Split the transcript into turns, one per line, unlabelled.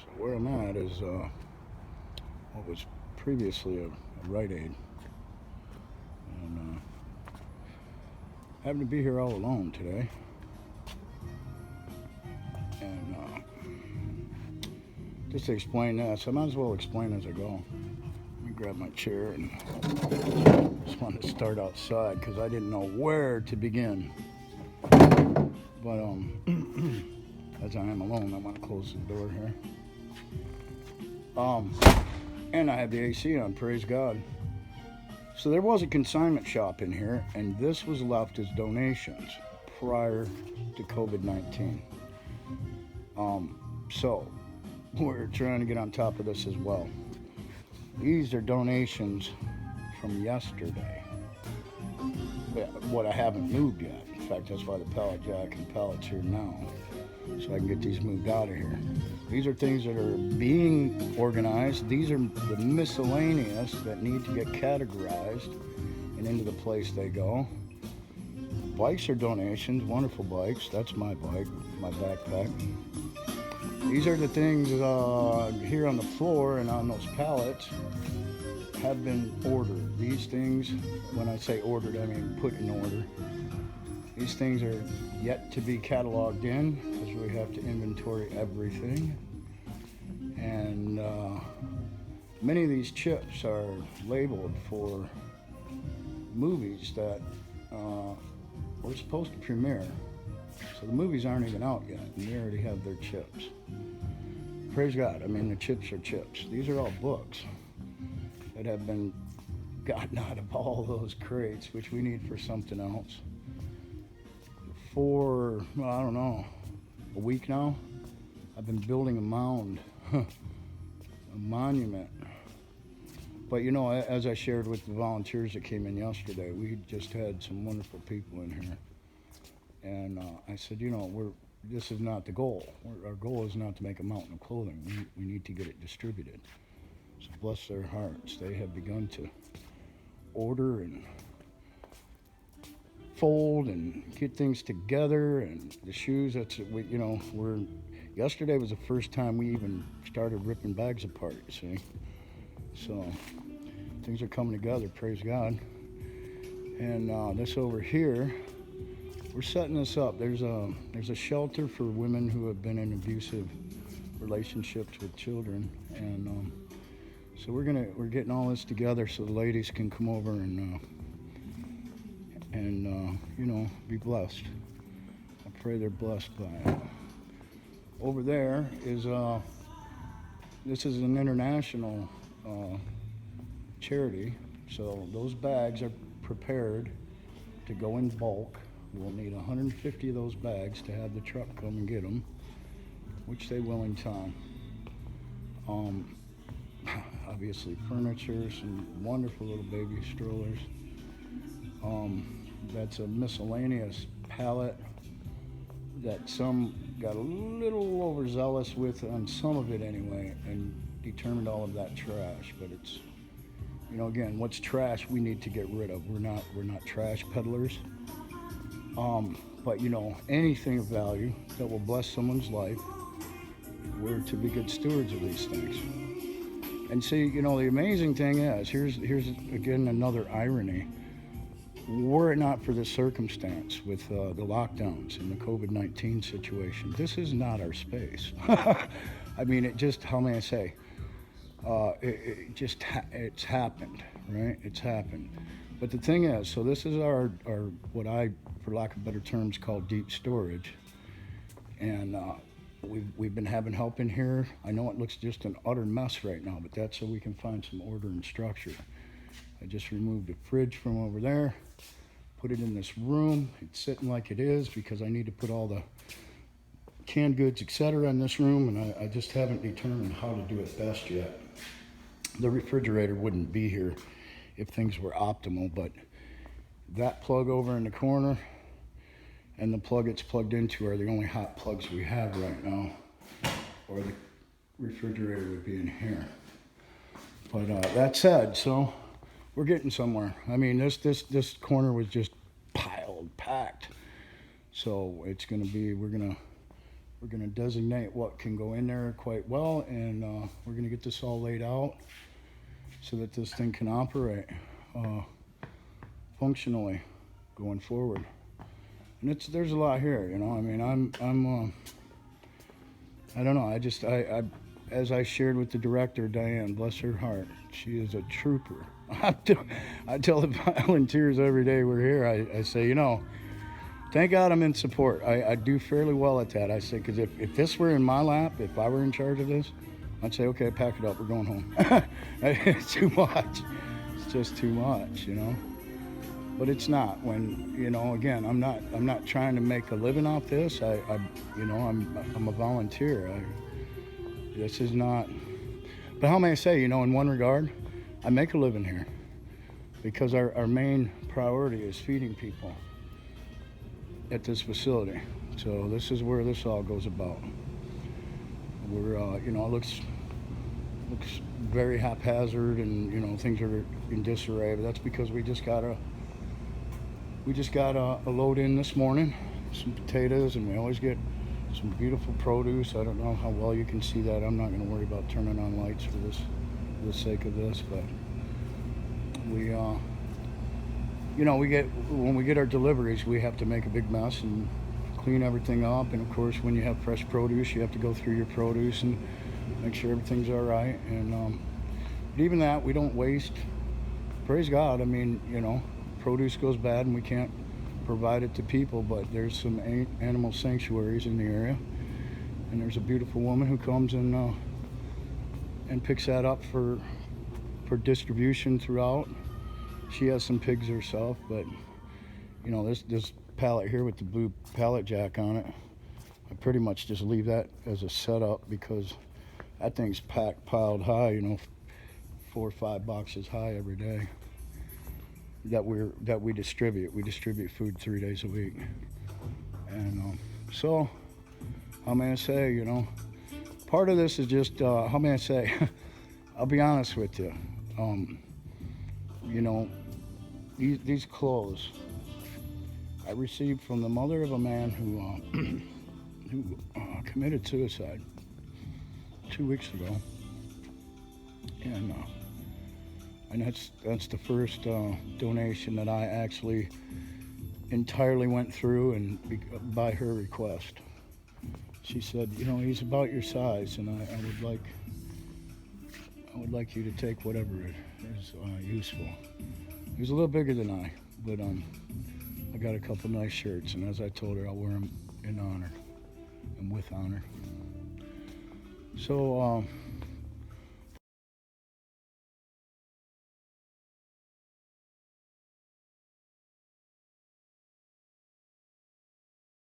So where I'm at is what was previously a Rite Aid, and happen to be here all alone today. And just to explain this, I might as well explain as I go. Let me grab my chair and just wanted to start outside because I didn't know where to begin. But as I am alone, I want to close the door here. And I have the AC on, praise God. So there was a consignment shop in here, and this was left as donations prior to COVID-19. So we're trying to get on top of this as well. These are donations from yesterday. What I haven't moved yet. In fact, that's why the pallet jack and pallet's here now, so I can get these moved out of here. These are things that are being organized. These are the miscellaneous that need to get categorized and into the place they go. Bikes are donations, wonderful bikes. That's my bike, my backpack. These are the things here on the floor and on those pallets have been ordered. These things, when I say ordered, I mean put in order. These things are yet to be cataloged in because we have to inventory everything. And many of these chips are labeled for movies that were supposed to premiere. So the movies aren't even out yet, and they already have their chips. Praise God, I mean, the chips are chips. These are all books that have been gotten out of all those crates, which we need for something else. For, well, I don't know, a week now, I've been building a mound, a monument. But you know, as I shared with the volunteers that came in yesterday, we just had some wonderful people in here. And I said, you know, this is not the goal. Our goal is not to make a mountain of clothing. We need to get it distributed. So bless their hearts. They have begun to order and fold and get things together. And the shoes, yesterday was the first time we even started ripping bags apart, you see. So things are coming together, praise God. And this over here, we're setting this up. There's a shelter for women who have been in abusive relationships with children, and so we're getting all this together so the ladies can come over and be blessed. I pray they're blessed by it. Over there is this is an international charity, so those bags are prepared to go in bulk. We'll need 150 of those bags to have the truck come and get them, which they will in time. Obviously furniture, some wonderful little baby strollers. That's a miscellaneous pallet that some got a little overzealous with on some of it anyway, and determined all of that trash. But it's, you know, again, what's trash we need to get rid of. We're not trash peddlers. But you know, anything of value that will bless someone's life, we're to be good stewards of these things. And see, you know, the amazing thing is, here's again another irony. Were it not for this circumstance with the lockdowns and the COVID-19 situation, this is not our space. I mean, it just, how may I say, it's happened, right? It's happened. But the thing is, so this is our what I, for lack of better terms, call deep storage. And we've been having help in here. I know it looks just an utter mess right now, but that's so we can find some order and structure. I just removed the fridge from over there, put it in this room. It's sitting like it is because I need to put all the canned goods, etc. in this room, and I just haven't determined how to do it best yet. The refrigerator wouldn't be here if things were optimal, but that plug over in the corner and the plug it's plugged into are the only hot plugs we have right now, or the refrigerator would be in here. But that said, so we're getting somewhere. I mean, this corner was just packed. So it's gonna be, we're We're going to designate what can go in there quite well, and we're going to get this all laid out so that this thing can operate functionally going forward. And there's a lot here, you know. I mean, I don't know. I as I shared with the director, Diane, bless her heart, she is a trooper. I tell the volunteers every day we're here, I say, you know, thank God I'm in support. I do fairly well at that. I say, because if this were in my lap, if I were in charge of this, I'd say, okay, pack it up, we're going home. It's too much. It's just too much, you know. But it's not. When, you know, again, I'm not trying to make a living off this. You know, I'm a volunteer. This is not. But how may I say, you know, in one regard, I make a living here because our main priority is feeding people at this facility. So this is where this all goes about. We're, you know, it looks very haphazard, and you know, things are in disarray. But that's because we just got a load in this morning, some potatoes, and we always get some beautiful produce. I don't know how well you can see that. I'm not going to worry about turning on lights for the sake of this, but we, you know, when we get our deliveries, we have to make a big mess and clean everything up. And of course, when you have fresh produce, you have to go through your produce and make sure everything's all right. And but even that, we don't waste. Praise God. I mean, you know, produce goes bad and we can't provide it to people, but there's some animal sanctuaries in the area, and there's a beautiful woman who comes and picks that up for distribution throughout. She has some pigs herself, but you know, this pallet here with the blue pallet jack on it, I pretty much just leave that as a setup because that thing's piled high, you know, 4 or 5 boxes high every day that we distribute. We distribute food 3 days a week. And so how may I say, you know, part of this is just how may I say, I'll be honest with you, you know, these clothes I received from the mother of a man who committed suicide 2 weeks ago, and that's the first donation that I actually entirely went through, and by her request. She said, you know, he's about your size, and I would like you to take whatever is useful. He was a little bigger than I, but I got a couple nice shirts, and as I told her, I'll wear them in honor and with honor. So